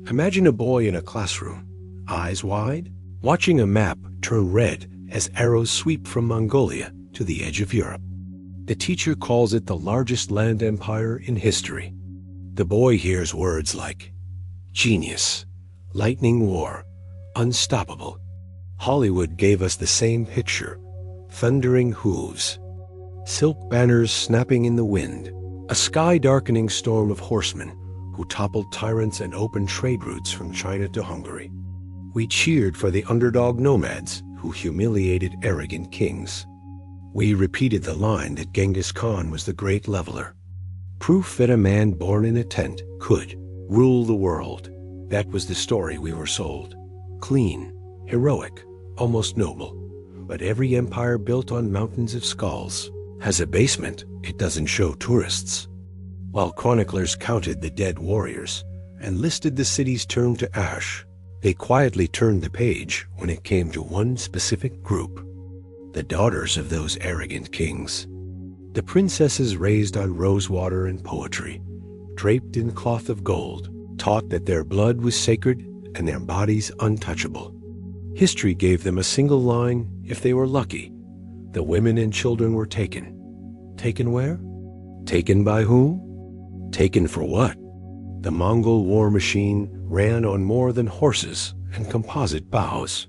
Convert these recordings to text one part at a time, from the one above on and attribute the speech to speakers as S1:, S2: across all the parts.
S1: Imagine a boy in a classroom, eyes wide, watching a map turn red as arrows sweep from Mongolia to the edge of Europe. The teacher calls it the largest land empire in history. The boy hears words like genius, lightning war, unstoppable. Hollywood gave us the same picture: thundering hooves, silk banners snapping in the wind, a sky-darkening storm of horsemen who toppled tyrants and opened trade routes from China to Hungary. We cheered for the underdog nomads who humiliated arrogant kings. We repeated the line that Genghis Khan was the great leveler. Proof that a man born in a tent could rule the world. That was the story we were sold. Clean, heroic, almost noble. But every empire built on mountains of skulls has a basement it doesn't show tourists. While chroniclers counted the dead warriors and listed the cities turned to ash, they quietly turned the page when it came to one specific group: the daughters of those arrogant kings. The princesses raised on rosewater and poetry, draped in cloth of gold, taught that their blood was sacred and their bodies untouchable. History gave them a single line if they were lucky: the women and children were taken. Taken where? Taken by whom? Taken for what? The Mongol war machine ran on more than horses and composite bows.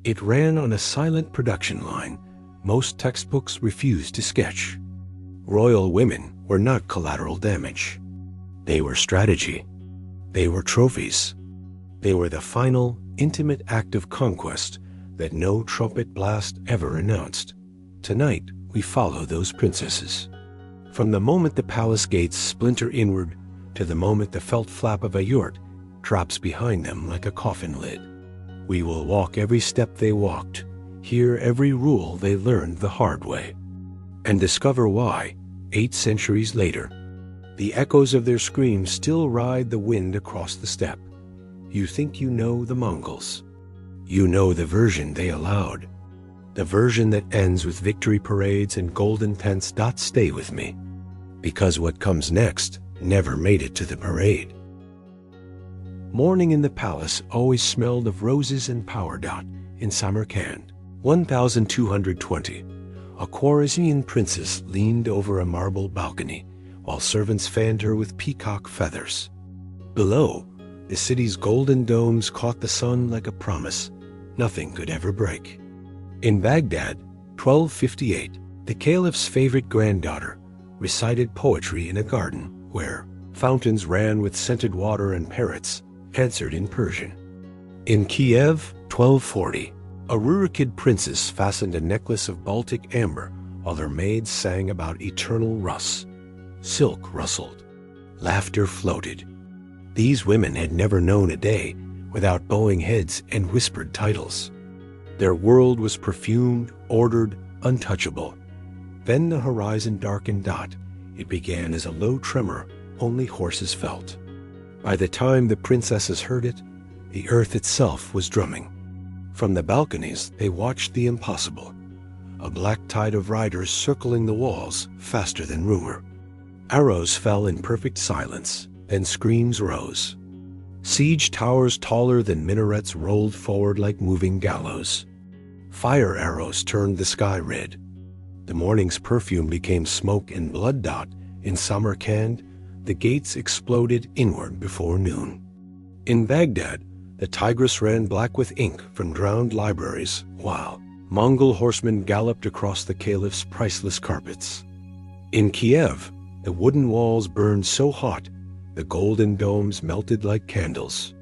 S1: It ran on a silent production line most textbooks refused to sketch. Royal women were not collateral damage. They were strategy. They were trophies. They were the final, intimate act of conquest that no trumpet blast ever announced. Tonight, we follow those princesses. From the moment the palace gates splinter inward to the moment the felt flap of a yurt drops behind them like a coffin lid. We will walk every step they walked, hear every rule they learned the hard way, and discover why, 8 centuries later, the echoes of their screams still ride the wind across the steppe. You think you know the Mongols. You know the version they allowed. The version that ends with victory parades and golden tents. Stay with me, because what comes next never made it to the parade. Morning in the palace always smelled of roses and power. In Samarkand, 1220, a Khwarezmian princess leaned over a marble balcony while servants fanned her with peacock feathers. Below, the city's golden domes caught the sun like a promise nothing could ever break. In Baghdad, 1258, the caliph's favorite granddaughter recited poetry in a garden where fountains ran with scented water and parrots answered in Persian. In Kiev, 1240, a Rurikid princess fastened a necklace of Baltic amber while her maids sang about eternal Rus. Silk rustled. Laughter floated. These women had never known a day without bowing heads and whispered titles. Their world was perfumed, ordered, untouchable. Then the horizon darkened. It began as a low tremor only horses felt. By the time the princesses heard it, the earth itself was drumming. From the balconies, they watched the impossible, a black tide of riders circling the walls faster than rumor. Arrows fell in perfect silence, then screams rose. Siege towers taller than minarets rolled forward like moving gallows. Fire arrows turned the sky red. The morning's perfume became smoke and blood. In Samarkand, the gates exploded inward before noon. In Baghdad, the Tigris ran black with ink from drowned libraries, while Mongol horsemen galloped across the caliph's priceless carpets. In Kiev, the wooden walls burned so hot, the golden domes melted like candles.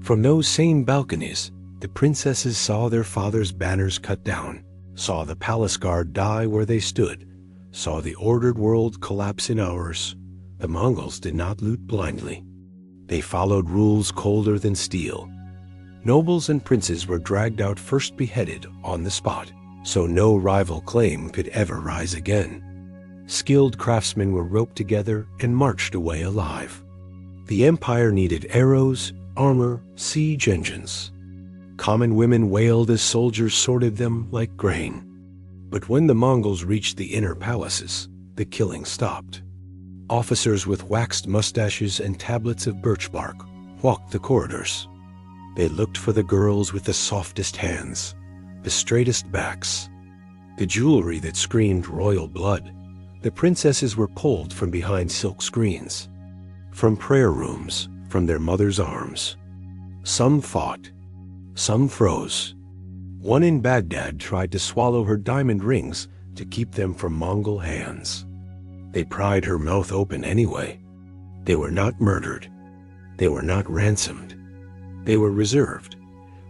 S1: From those same balconies, the princesses saw their father's banners cut down, saw the palace guard die where they stood, saw the ordered world collapse in hours. The Mongols did not loot blindly. They followed rules colder than steel. Nobles and princes were dragged out, first beheaded on the spot, so no rival claim could ever rise again. Skilled craftsmen were roped together and marched away alive. The empire needed arrows, armor, siege engines. Common women wailed as soldiers sorted them like grain. But when the Mongols reached the inner palaces, the killing stopped. Officers with waxed mustaches and tablets of birch bark walked the corridors. They looked for the girls with the softest hands, the straightest backs, the jewelry that screamed royal blood. The princesses were pulled from behind silk screens, from prayer rooms, from their mother's arms. Some fought, some froze. One in Baghdad tried to swallow her diamond rings to keep them from Mongol hands. They pried her mouth open anyway. They were not murdered. They were not ransomed. They were reserved,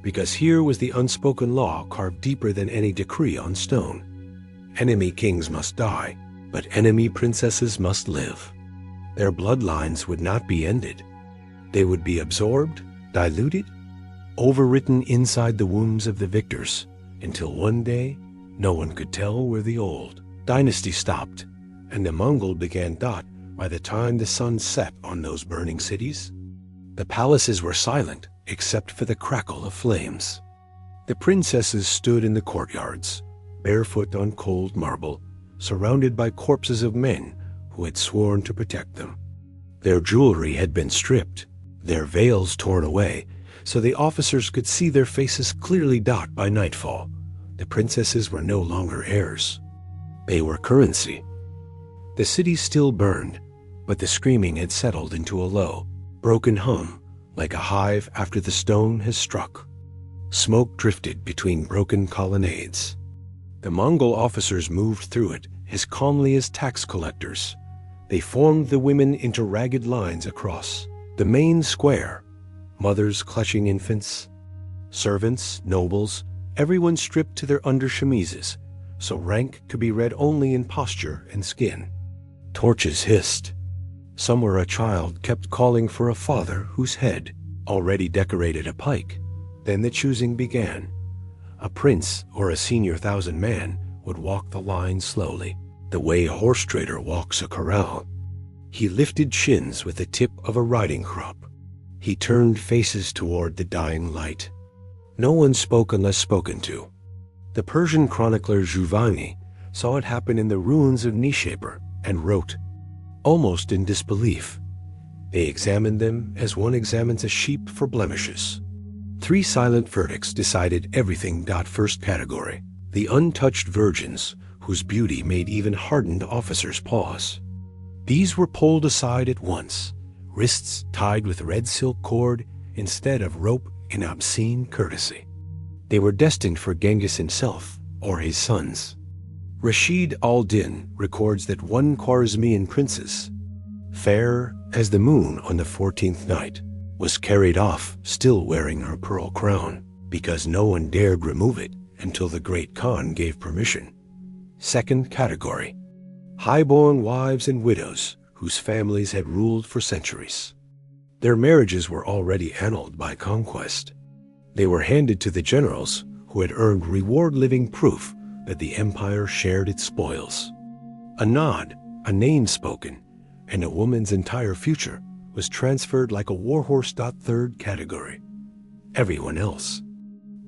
S1: because here was the unspoken law carved deeper than any decree on stone. Enemy kings must die, but enemy princesses must live. Their bloodlines would not be ended. They would be absorbed, diluted, overwritten inside the wombs of the victors, until one day no one could tell where the old dynasty stopped, and the Mongol began. By the time the sun set on those burning cities, the palaces were silent except for the crackle of flames. The princesses stood in the courtyards, barefoot on cold marble, surrounded by corpses of men who had sworn to protect them. Their jewelry had been stripped, their veils torn away, so the officers could see their faces clearly. By nightfall, the princesses were no longer heirs. They were currency. The city still burned, but the screaming had settled into a low, broken hum, like a hive after the stone has struck. Smoke drifted between broken colonnades. The Mongol officers moved through it as calmly as tax collectors. They formed the women into ragged lines across the main square, mothers clutching infants, servants, nobles, everyone stripped to their under-chemises, so rank could be read only in posture and skin. Torches hissed. Somewhere a child kept calling for a father whose head already decorated a pike. Then the choosing began. A prince or a senior thousand man would walk the line slowly, the way a horse trader walks a corral. He lifted chins with the tip of a riding crop. He turned faces toward the dying light. No one spoke unless spoken to. The Persian chronicler Giovanni saw it happen in the ruins of Nishapur and wrote, almost in disbelief. They examined them as one examines a sheep for blemishes. 3 silent verdicts decided everything. First category, the untouched virgins whose beauty made even hardened officers pause. These were pulled aside at once, wrists tied with red silk cord instead of rope in obscene courtesy. They were destined for Genghis himself or his sons. Rashid al-Din records that one Khwarezmian princess, fair as the moon on the 14th night, was carried off still wearing her pearl crown, because no one dared remove it until the great Khan gave permission. Second category, highborn wives and widows whose families had ruled for centuries. Their marriages were already annulled by conquest. They were handed to the generals who had earned reward, living proof that the empire shared its spoils. A nod, a name spoken, and a woman's entire future was transferred like a warhorse. Third category, everyone else.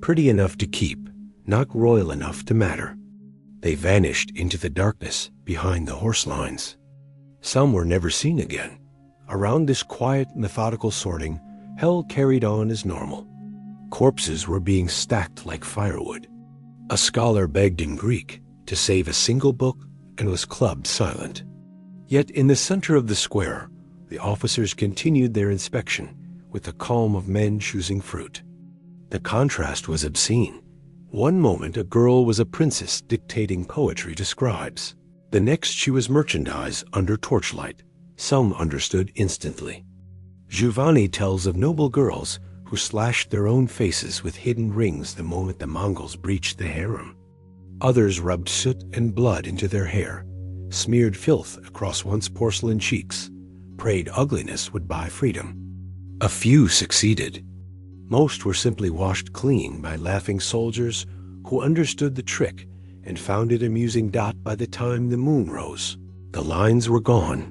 S1: Pretty enough to keep, not royal enough to matter. They vanished into the darkness behind the horse lines. Some were never seen again. Around this quiet, methodical sorting, hell carried on as normal. Corpses were being stacked like firewood. A scholar begged in Greek to save a single book and was clubbed silent. Yet in the center of the square, the officers continued their inspection with the calm of men choosing fruit. The contrast was obscene. One moment a girl was a princess dictating poetry to scribes. The next she was merchandise under torchlight. Some understood instantly. Giovanni tells of noble girls who slashed their own faces with hidden rings the moment the Mongols breached the harem. Others rubbed soot and blood into their hair, smeared filth across once porcelain cheeks, prayed ugliness would buy freedom. A few succeeded. Most were simply washed clean by laughing soldiers who understood the trick and found it amusing. By the time the moon rose, the lines were gone.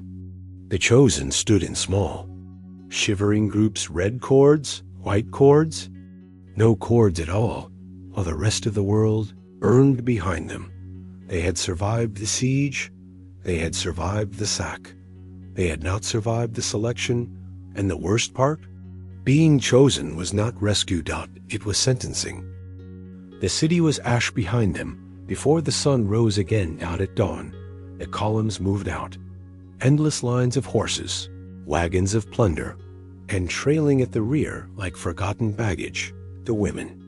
S1: The chosen stood in small, shivering groups, red cords, white cords, no cords at all, while the rest of the world burned behind them. They had survived the siege, they had survived the sack. They had not survived the selection, and the worst part, Being chosen was not rescue. It was sentencing. The city was ash behind them. Before the sun rose again out at dawn, the columns moved out. Endless lines of horses, wagons of plunder, and trailing at the rear like forgotten baggage, the women.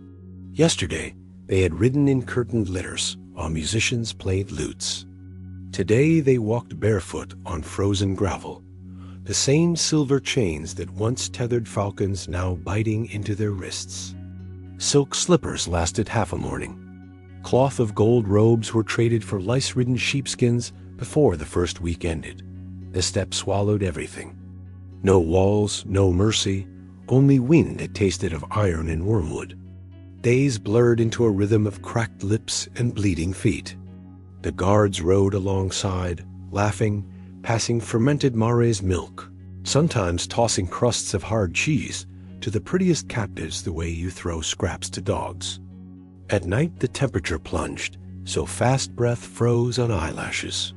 S1: Yesterday, they had ridden in curtained litters while musicians played lutes. Today they walked barefoot on frozen gravel, the same silver chains that once tethered falcons now biting into their wrists. Silk slippers lasted half a morning. Cloth of gold robes were traded for lice-ridden sheepskins before the first week ended. The steppe swallowed everything. No walls, no mercy, only wind that tasted of iron and wormwood. Days blurred into a rhythm of cracked lips and bleeding feet. The guards rode alongside, laughing, passing fermented mare's milk, sometimes tossing crusts of hard cheese to the prettiest captives the way you throw scraps to dogs. At night the temperature plunged, so fast breath froze on eyelashes.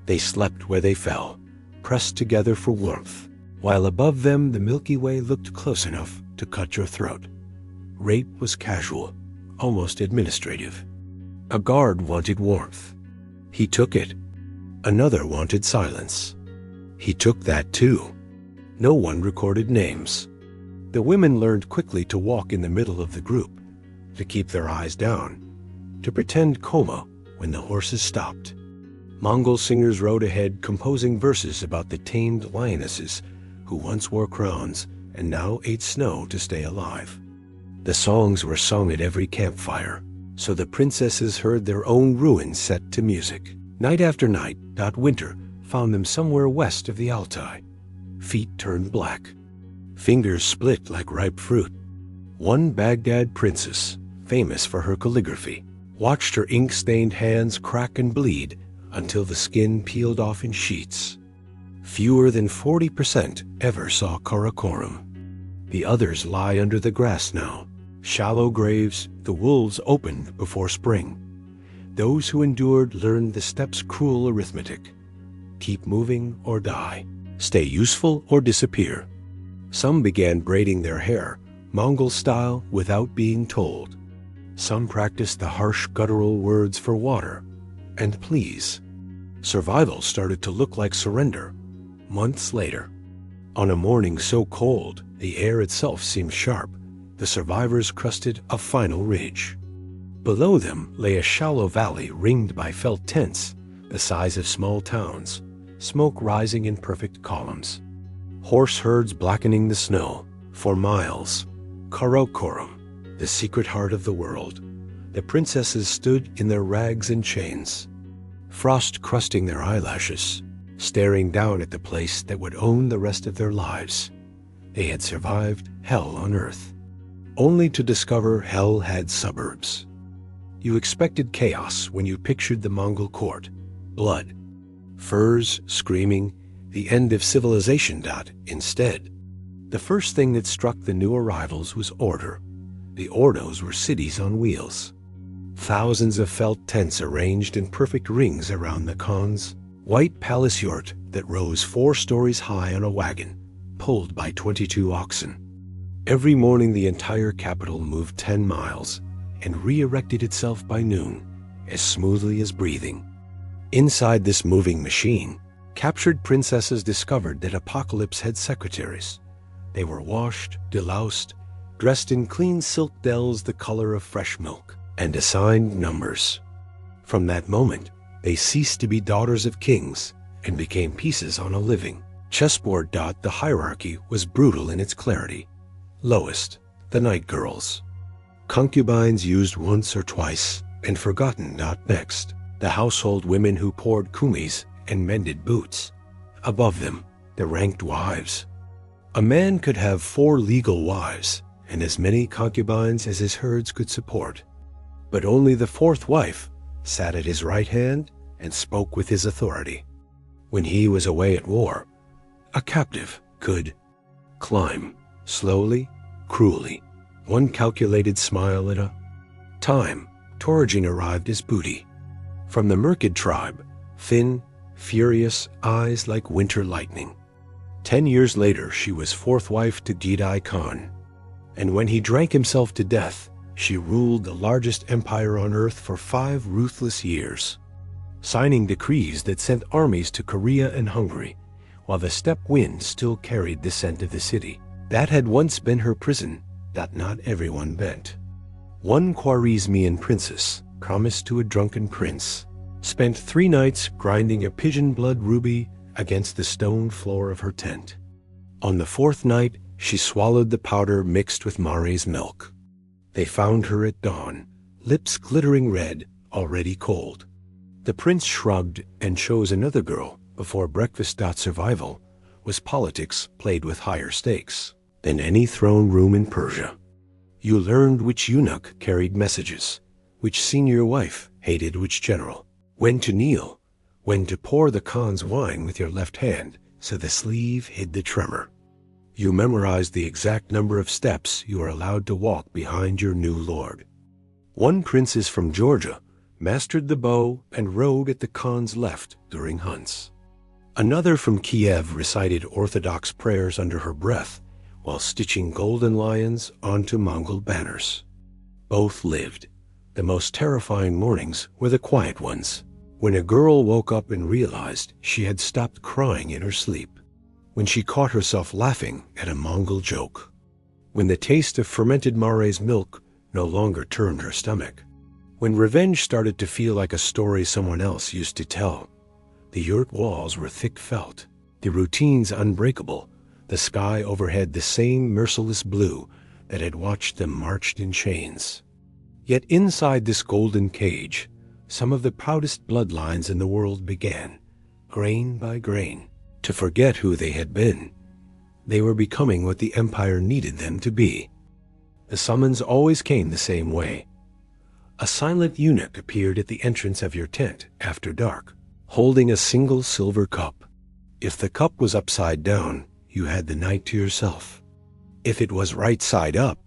S1: They slept where they fell, pressed together for warmth, while above them the Milky Way looked close enough to cut your throat. Rape was casual, almost administrative. A guard wanted warmth. He took it. Another wanted silence. He took that too. No one recorded names. The women learned quickly to walk in the middle of the group, to keep their eyes down, to pretend coma when the horses stopped. Mongol singers rode ahead composing verses about the tamed lionesses who once wore crowns and now ate snow to stay alive. The songs were sung at every campfire, so the princesses heard their own ruin set to music. Night after night, winter found them somewhere west of the Altai. Feet turned black. Fingers split like ripe fruit. One Baghdad princess, famous for her calligraphy, watched her ink-stained hands crack and bleed until the skin peeled off in sheets. Fewer than 40% ever saw Karakorum. The others lie under the grass now. Shallow graves, the wolves opened before spring. Those who endured learned the steppe's cruel arithmetic. Keep moving or die. Stay useful or disappear. Some began braiding their hair, Mongol style, without being told. Some practiced the harsh guttural words for water and please. Survival started to look like surrender. Months later, on a morning so cold the air itself seemed sharp, the survivors crested a final ridge. Below them lay a shallow valley ringed by felt tents, the size of small towns, smoke rising in perfect columns. Horse herds blackening the snow. For miles, Karakorum, the secret heart of the world. The princesses stood in their rags and chains, frost crusting their eyelashes, staring down at the place that would own the rest of their lives. They had survived hell on earth, only to discover hell had suburbs. You expected chaos when you pictured the Mongol court. Blood, furs, screaming, the end of civilization. Instead, the first thing that struck the new arrivals was order. The Ordos were cities on wheels. Thousands of felt tents arranged in perfect rings around the khans. White palace yurt that rose 4 stories high on a wagon, pulled by 22 oxen. Every morning the entire capital moved 10 miles and re-erected itself by noon, as smoothly as breathing. Inside this moving machine, captured princesses discovered that Apocalypse had secretaries. They were washed, deloused, dressed in clean silk dells the color of fresh milk, and assigned numbers. From that moment, they ceased to be daughters of kings and became pieces on a living chessboard. The hierarchy was brutal in its clarity. Lowest, the night girls. Concubines used once or twice and forgotten. Next, the household women who poured kumis and mended boots. Above them, the ranked wives. A man could have 4 legal wives and as many concubines as his herds could support. But only the 4th wife sat at his right hand and spoke with his authority. When he was away at war, a captive could climb slowly, cruelly, one calculated smile at a time. Toragin arrived as booty. From the Merkid tribe, thin, furious, eyes like winter lightning. 10 years later, she was fourth wife to Jidai Khan. And when he drank himself to death, she ruled the largest empire on earth for 5 ruthless years, signing decrees that sent armies to Korea and Hungary, while the steppe wind still carried the scent of the city. That had once been her prison, that not everyone bent. One Khwarezmian princess, promised to a drunken prince, spent 3 nights grinding a pigeon blood ruby against the stone floor of her tent. On the 4th night, she swallowed the powder mixed with Mare's milk. They found her at dawn, lips glittering red, already cold. The prince shrugged and chose another girl before breakfast. Survival was politics played with higher stakes than any throne room in Persia. You learned which eunuch carried messages, which senior wife hated which general, when to kneel, when to pour the Khan's wine with your left hand so the sleeve hid the tremor. You memorized the exact number of steps you were allowed to walk behind your new lord. One princess from Georgia mastered the bow and rode at the Khan's left during hunts. Another from Kiev recited orthodox prayers under her breath while stitching golden lions onto Mongol banners. Both lived. The most terrifying mornings were the quiet ones, when a girl woke up and realized she had stopped crying in her sleep, when she caught herself laughing at a Mongol joke, when the taste of fermented Mare's milk no longer turned her stomach, when revenge started to feel like a story someone else used to tell. The yurt walls were thick felt, the routines unbreakable, the sky overhead the same merciless blue that had watched them marched in chains. Yet inside this golden cage, some of the proudest bloodlines in the world began, grain by grain, to forget who they had been. They were becoming what the empire needed them to be. The summons always came the same way. A silent eunuch appeared at the entrance of your tent after dark, holding a single silver cup. If the cup was upside down, you had the night to yourself. If it was right side up,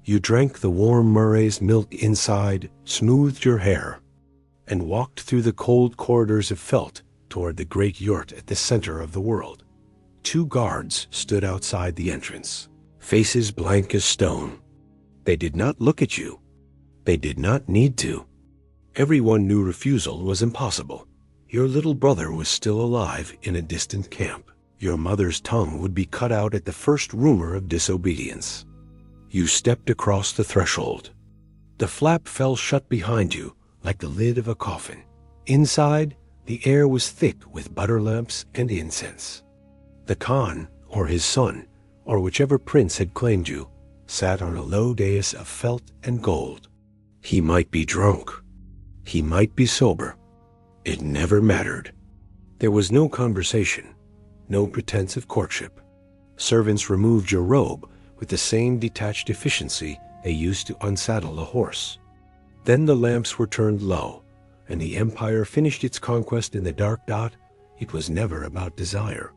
S1: you drank the warm Mare's milk inside, smoothed your hair, and walked through the cold corridors of felt toward the great yurt at the center of the world. 2 guards stood outside the entrance, faces blank as stone. They did not look at you. They did not need to. Everyone knew refusal was impossible. Your little brother was still alive in a distant camp. Your mother's tongue would be cut out at the first rumor of disobedience. You stepped across the threshold. The flap fell shut behind you like the lid of a coffin. Inside, the air was thick with butter lamps and incense. The Khan, or his son, or whichever prince had claimed you, sat on a low dais of felt and gold. He might be drunk. He might be sober. It never mattered. There was no conversation, no pretense of courtship. Servants removed your robe with the same detached efficiency they used to unsaddle a horse. Then the lamps were turned low, and the empire finished its conquest in the dark dot. It was never about desire.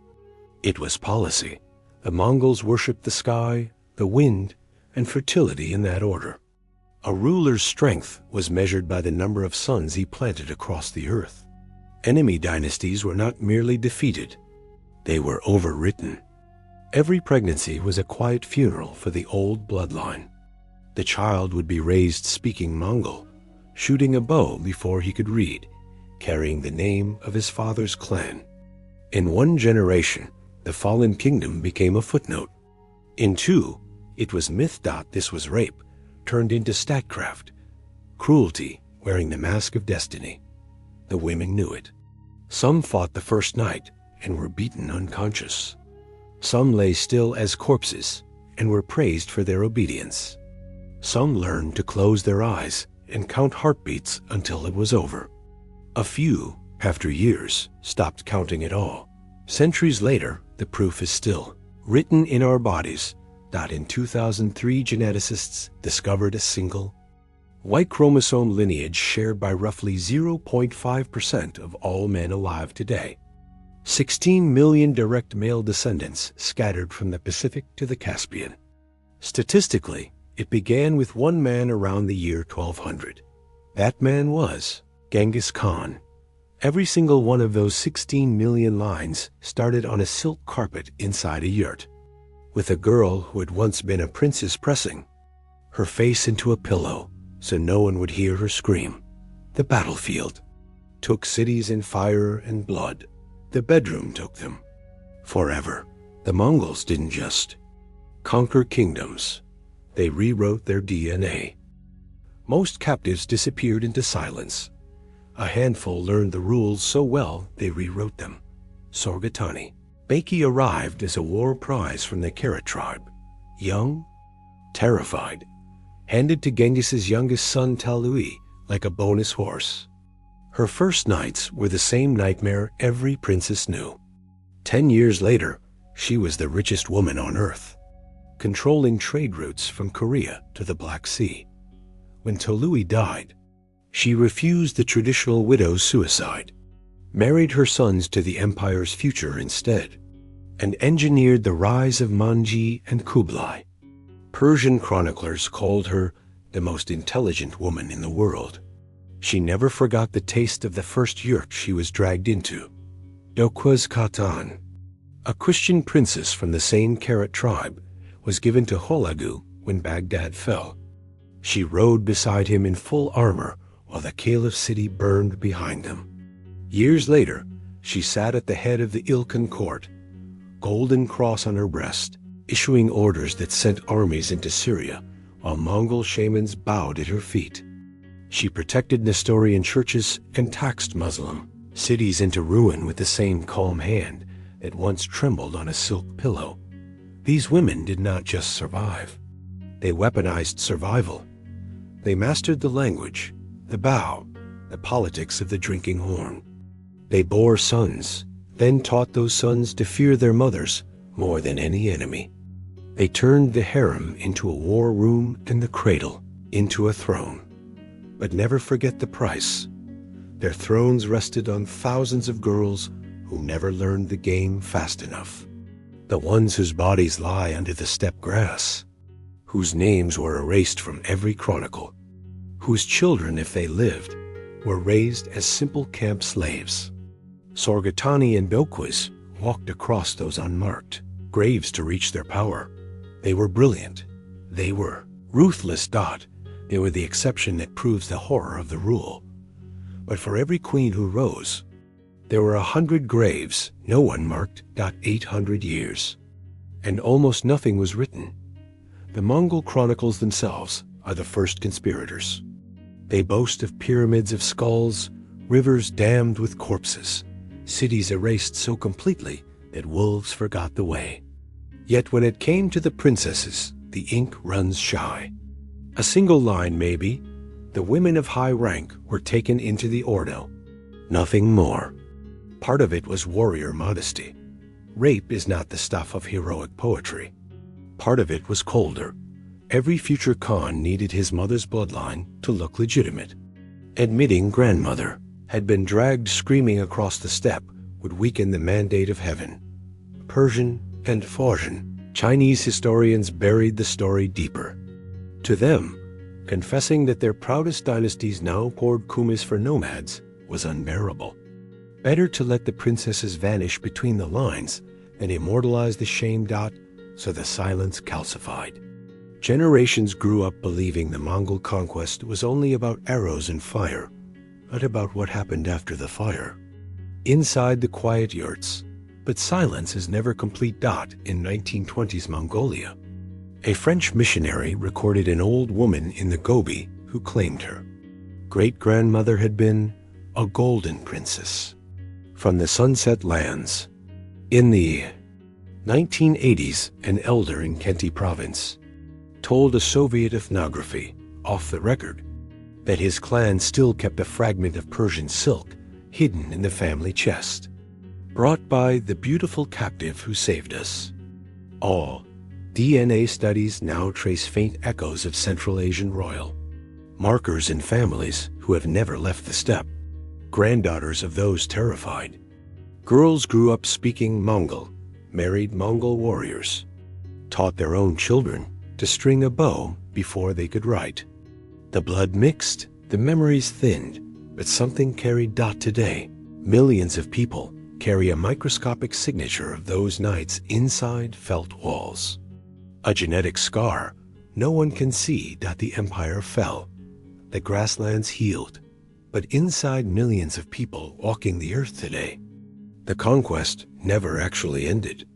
S1: It was policy. The Mongols worshipped the sky, the wind, and fertility in that order. A ruler's strength was measured by the number of sons he planted across the earth. Enemy dynasties were not merely defeated, they were overwritten. Every pregnancy was a quiet funeral for the old bloodline. The child would be raised speaking Mongol, shooting a bow before he could read, carrying the name of his father's clan. In 1 generation, the fallen kingdom became a footnote. In 2, it was myth. This was rape, turned into statecraft, cruelty wearing the mask of destiny. The women knew it. Some fought the first night and were beaten unconscious. Some lay still as corpses and were praised for their obedience. Some learned to close their eyes and count heartbeats until it was over. A few, after years, stopped counting at all. Centuries later, the proof is still written in our bodies. In 2003, geneticists discovered a single Y chromosome lineage shared by roughly 0.5% of all men alive today. 16 million direct male descendants scattered from the Pacific to the Caspian. Statistically, it began with 1 man around the year 1200. That man was Genghis Khan, Every single one of those 16 million lines started on a silk carpet inside a yurt, with a girl who had once been a princess pressing her face into a pillow so no one would hear her scream. The battlefield took cities in fire and blood. The bedroom took them. Forever. The Mongols didn't just conquer kingdoms. They rewrote their DNA. Most captives disappeared into silence. A handful learned the rules so well they rewrote them. Sorgatani. Beki arrived as a war prize from the Kara tribe. Young, terrified, handed to Genghis's youngest son Talui like a bonus horse. Her first nights were the same nightmare every princess knew. 10 years later, she was the richest woman on earth, controlling trade routes from Korea to the Black Sea. When Tolui died, she refused the traditional widow's suicide, married her sons to the empire's future instead, and engineered the rise of Manji and Kublai. Persian chroniclers called her the most intelligent woman in the world. She never forgot the taste of the first yurt she was dragged into. Dokuz Katan, a Christian princess from the same Karat tribe, was given to Holagu when Baghdad fell. She rode beside him in full armor while the Caliph city burned behind them. Years later, she sat at the head of the Ilkhan court, golden cross on her breast, issuing orders that sent armies into Syria while Mongol shamans bowed at her feet. She protected Nestorian churches and taxed Muslim cities into ruin with the same calm hand that once trembled on a silk pillow. These women did not just survive. They weaponized survival. They mastered the language, the bow, the politics of the drinking horn. They bore sons, then taught those sons to fear their mothers more than any enemy. They turned the harem into a war room and the cradle into a throne. But never forget the price. Their thrones rested on thousands of girls who never learned the game fast enough. The ones whose bodies lie under the steppe grass, whose names were erased from every chronicle, whose children, if they lived, were raised as simple camp slaves. Sorgatani and Dokuz walked across those unmarked graves to reach their power. They were brilliant. They were ruthless. They were the exception that proves the horror of the rule. But for every queen who rose, there were 100 graves no one marked. 800 years. And almost nothing was written. The Mongol chronicles themselves are the first conspirators. They boast of pyramids of skulls, rivers dammed with corpses, cities erased so completely that wolves forgot the way. Yet when it came to the princesses, the ink runs shy. A single line, maybe. The women of high rank were taken into the Ordo. Nothing more. Part of it was warrior modesty. Rape is not the stuff of heroic poetry. Part of it was colder. Every future Khan needed his mother's bloodline to look legitimate. Admitting grandmother had been dragged screaming across the steppe would weaken the mandate of heaven. Persian and Forjan, Chinese historians buried the story deeper. To them, confessing that their proudest dynasties now poured kumis for nomads was unbearable. Better to let the princesses vanish between the lines than immortalize the shame. So the silence calcified. Generations grew up believing the Mongol conquest was only about arrows and fire, not about what happened after the fire. Inside the quiet yurts, but silence is never complete. In 1920s Mongolia, a French missionary recorded an old woman in the Gobi who claimed her great-grandmother had been a golden princess from the Sunset Lands. In the 1980s, an elder in Khenti province told a Soviet ethnography, off the record, that his clan still kept a fragment of Persian silk hidden in the family chest, brought by the beautiful captive who saved us. All DNA studies now trace faint echoes of Central Asian royal markers in families who have never left the steppe, granddaughters of those terrified. Girls grew up speaking Mongol, married Mongol warriors, taught their own children to string a bow before they could write. The blood mixed, the memories thinned, but something carried. Today, Millions of people carry a microscopic signature of those nights inside felt walls. A genetic scar no one can see that the empire fell. The grasslands healed, but inside millions of people walking the earth today, the conquest never actually ended.